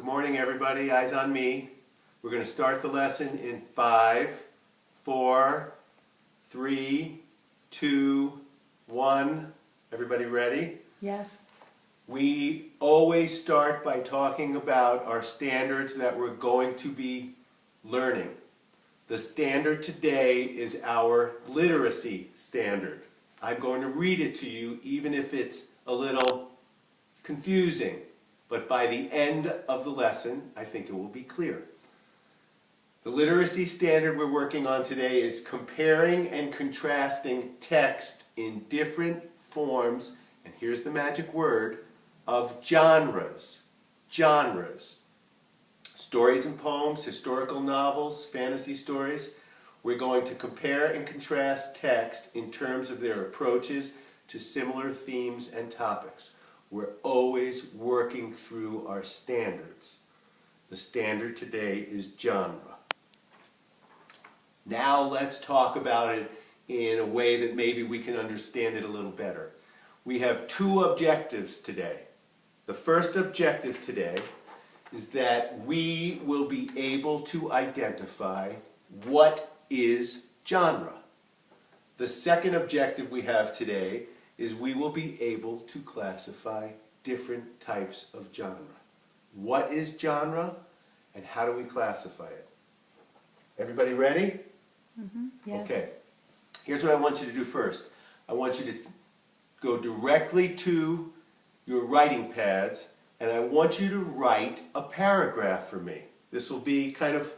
Good morning, everybody. Eyes on me. We're going to start the lesson in 5, 4, 3, 2, 1. Everybody ready? Yes. We always start by talking about our standards that we're going to be learning. The standard today is our literacy standard. I'm going to read it to you even if it's a little confusing. But by the end of the lesson, I think it will be clear. The literacy standard we're working on today is comparing and contrasting text in different forms, and here's the magic word, of genres. Genres. Stories and poems, historical novels, fantasy stories. We're going to compare and contrast text in terms of their approaches to similar themes and topics. We're always working through our standards. The standard today is genre. Now let's talk about it in a way that maybe we can understand it a little better. We have two objectives today. The first objective today is that we will be able to identify what is genre. The second objective we have today is we will be able to classify different types of genre. What is genre and how do we classify it? Everybody ready? Mm-hmm. Yes. Okay. Here's what I want you to do first. I want you to go directly to your writing pads and I want you to write a paragraph for me. This will be kind of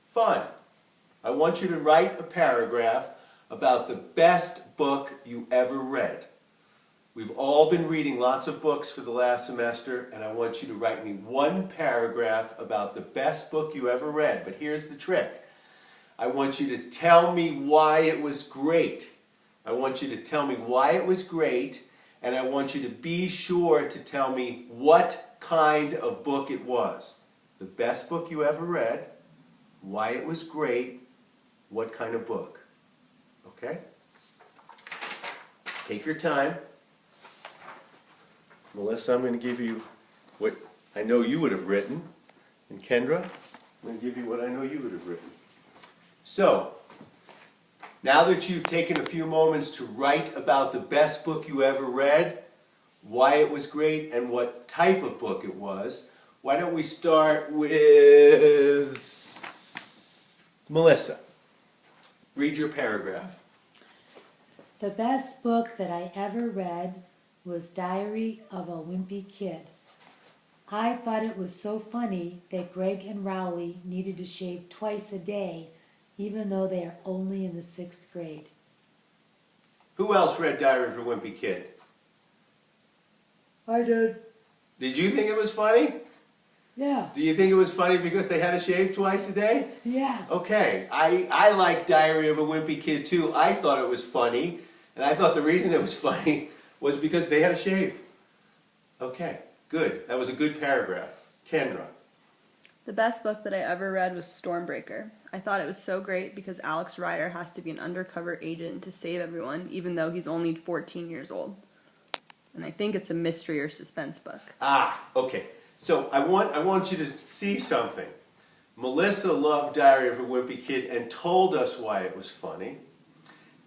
fun. I want you to write a paragraph about the best book you ever read. We've all been reading lots of books for the last semester, and I want you to write me one paragraph about the best book you ever read. But here's the trick. I want you to tell me why it was great. I want you to tell me why it was great, and I want you to be sure to tell me what kind of book it was. The best book you ever read, why it was great, what kind of book. Okay? Take your time. Melissa, I'm going to give you what I know you would have written. And Kendra, I'm going to give you what I know you would have written. So, now that you've taken a few moments to write about the best book you ever read, why it was great, and what type of book it was, why don't we start with Melissa. Read your paragraph. The best book that I ever read was Diary of a Wimpy Kid. I thought it was so funny that Greg and Rowley needed to shave twice a day, even though they are only in the 6th grade. Who else read Diary of a Wimpy Kid? I did. Did you think it was funny? Yeah. Do you think it was funny because they had to shave twice a day? Yeah. Okay, I like Diary of a Wimpy Kid too. I thought it was funny, and I thought the reason it was funny was because they had to shave. Okay, good. That was a good paragraph. Kendra. The best book that I ever read was Stormbreaker. I thought it was so great because Alex Rider has to be an undercover agent to save everyone, even though he's only 14 years old. And I think it's a mystery or suspense book. Ah, okay. So I want you to see something. Melissa loved Diary of a Wimpy Kid and told us why it was funny.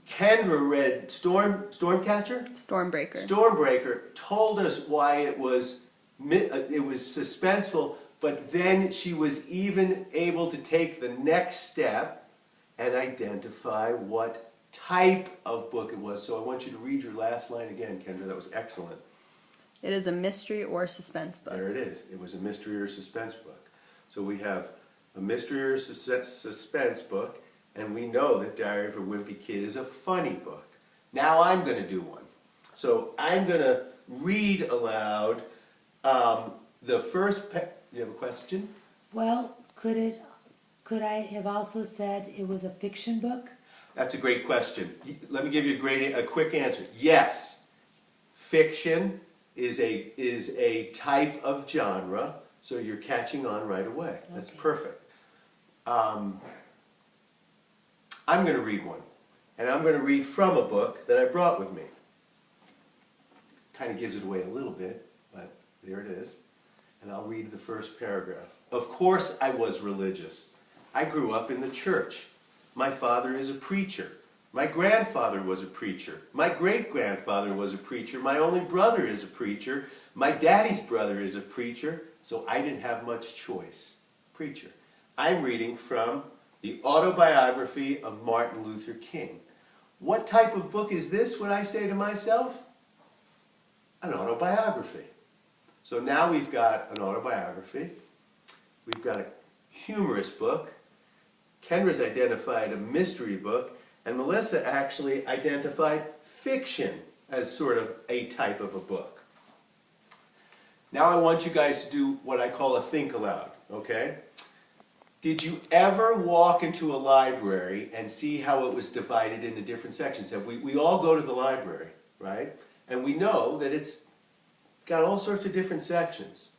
Kendra read Stormcatcher? Stormbreaker. Stormbreaker told us why it was suspenseful, but then she was even able to take the next step and identify what type of book it was. So I want you to read your last line again, Kendra. That was excellent. It is a mystery or suspense book. There it is. It was a mystery or suspense book. So we have a mystery or suspense book, and we know that Diary of a Wimpy Kid is a funny book. Now I'm going to do one. So I'm going to read aloud the first. You have a question? Well, could I have also said it was a fiction book? That's a great question. Let me give you a quick answer. Yes, fiction is a type of genre, so you're catching on right away. That's Okay. perfect. I'm going to read one, and I'm going to read from a book that I brought with me. Kind of gives it away a little bit, but there it is. and I'll read the first paragraph. Of course I was religious. I grew up in the church. My father is a preacher. My grandfather was a preacher. My great-grandfather was a preacher. My only brother is a preacher. My daddy's brother is a preacher. So I didn't have much choice. Preacher. I'm reading from the autobiography of Martin Luther King. What type of book is this, would I say to myself? An autobiography. So now we've got an autobiography. We've got a humorous book. Kendra's identified a mystery book. And Melissa actually identified fiction as sort of a type of a book. Now I want you guys to do what I call a think aloud, okay? Did you ever walk into a library and see how it was divided into different sections? We all go to the library, right? And we know that it's got all sorts of different sections.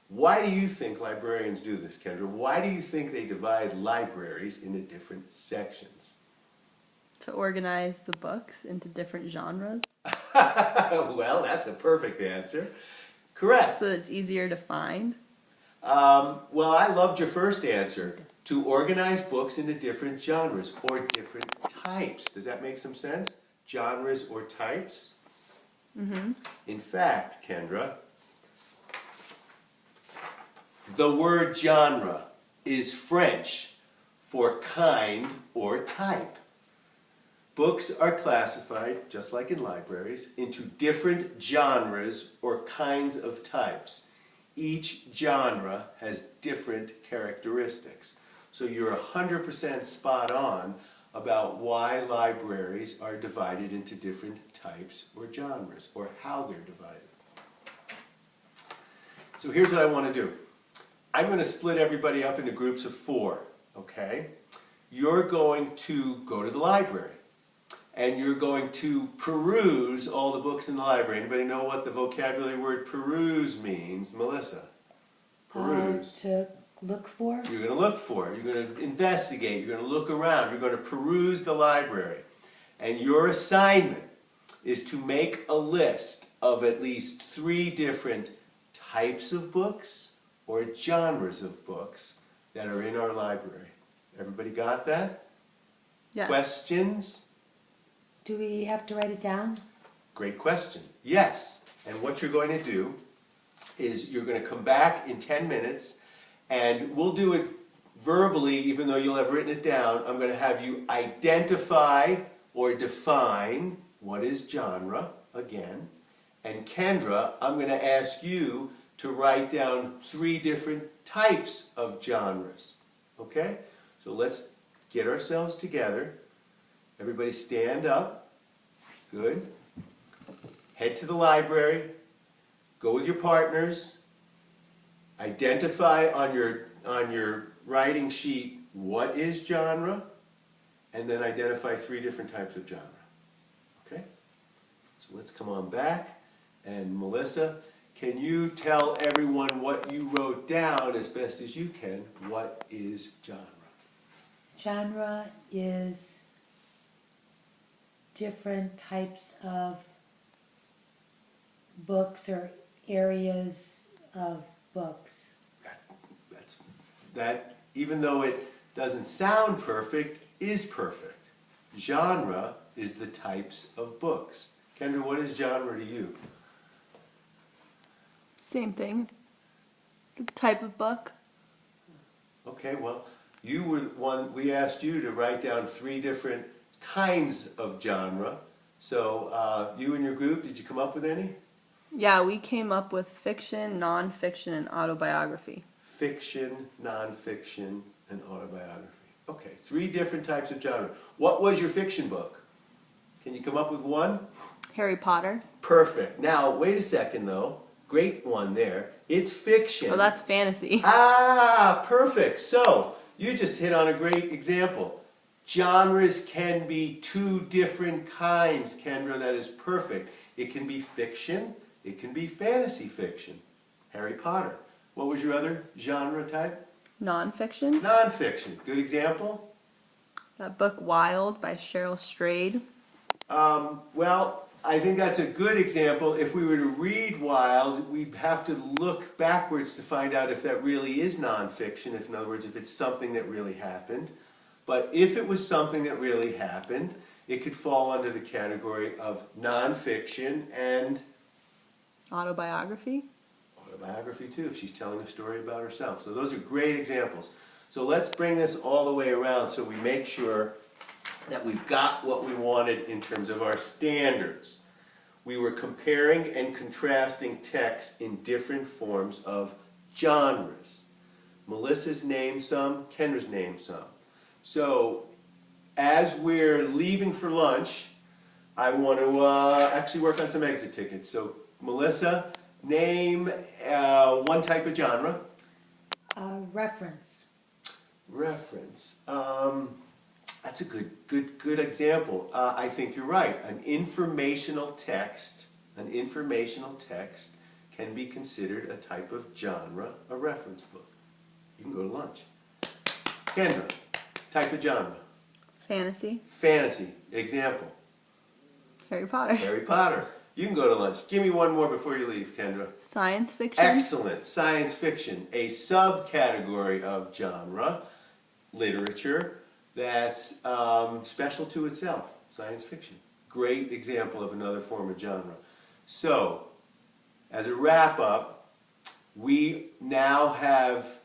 Why do you think librarians do this, Kendra? Why do you think they divide libraries into different sections? To organize the books into different genres. Well, that's a perfect answer. Correct. So that it's easier to find. Well, I loved your first answer. To organize books into different genres or different types. Does that make some sense? Genres or types? Mm-hmm. In fact, Kendra, the word genre is French for kind or type. Books are classified, just like in libraries, into different genres or kinds of types. Each genre has different characteristics. So you're 100% spot on about why libraries are divided into different types or genres, or how they're divided. So here's what I want to do. I'm going to split everybody up into groups of 4, okay? You're going to go to the library, and you're going to peruse all the books in the library. Anybody know what the vocabulary word peruse means? Melissa? Peruse. To look for. You're going to look for it. You're going to investigate. You're going to look around. You're going to peruse the library. And your assignment is to make a list of at least 3 different types of books or genres of books that are in our library. Everybody got that? Yes. Questions? Do we have to write it down? Great question. Yes. And what you're going to do is you're going to come back in 10 minutes and we'll do it verbally, even though you'll have written it down. I'm going to have you identify or define what is genre, again. And Kendra, I'm going to ask you to write down 3 different types of genres. Okay? So let's get ourselves together. Everybody stand up. Good. Head to the library. Go with your partners. Identify on your writing sheet what is genre, and then identify 3 different types of genre. Okay? So let's come on back. And Melissa, can you tell everyone what you wrote down as best as you can? What is genre? Genre is different types of books or areas of books. That, even though it doesn't sound perfect, is perfect. Genre is the types of books. Kendra, what is genre to you? Same thing. The type of book. Okay, well, you were one, we asked you to write down 3 different kinds of genre. So you and your group, did you come up with any? Yeah, we came up with fiction, nonfiction, and autobiography. Fiction, nonfiction, and autobiography. Okay, 3 different types of genre. What was your fiction book? Can you come up with one? Harry Potter. Perfect. Now, wait a second though. Great one there. It's fiction. Oh, that's fantasy. Ah, perfect. So, you just hit on a great example. Genres can be 2 different kinds, Kendra. That is perfect. It can be fiction. It can be fantasy fiction. Harry Potter. What was your other genre type? Nonfiction. Nonfiction. Good example? That book Wild by Cheryl Strayed. Well, I think that's a good example. If we were to read Wild, we'd have to look backwards to find out if that really is nonfiction, if in other words, if it's something that really happened. But if it was something that really happened, it could fall under the category of nonfiction and Autobiography? autobiography too, if she's telling a story about herself. So those are great examples. So let's bring this all the way around so we make sure that we've got what we wanted in terms of our standards. We were comparing and contrasting texts in different forms of genres. Melissa's named some, Kendra's named some. So as we're leaving for lunch, I want to actually work on some exit tickets. So Melissa, name one type of genre. Reference. Reference. That's a good example. I think you're right. An informational text can be considered a type of genre, a reference book. You can go to lunch. Kendra, type of genre. Fantasy. Fantasy. Example. Harry Potter. Harry Potter. You can go to lunch. Give me one more before you leave, Kendra. Science fiction. Excellent. Science fiction. A subcategory of genre, literature, that's special to itself. Science fiction. Great example of another form of genre. So, as a wrap-up, we now have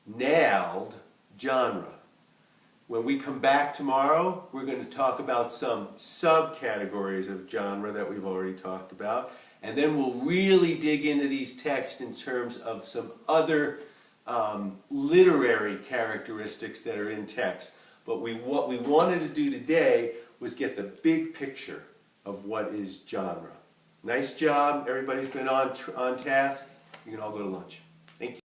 nailed genre. When we come back tomorrow, we're going to talk about some subcategories of genre that we've already talked about, and then we'll really dig into these texts in terms of some other literary characteristics that are in text. But what we wanted to do today was get the big picture of what is genre. Nice job. Everybody's been on task. You can all go to lunch. Thank you.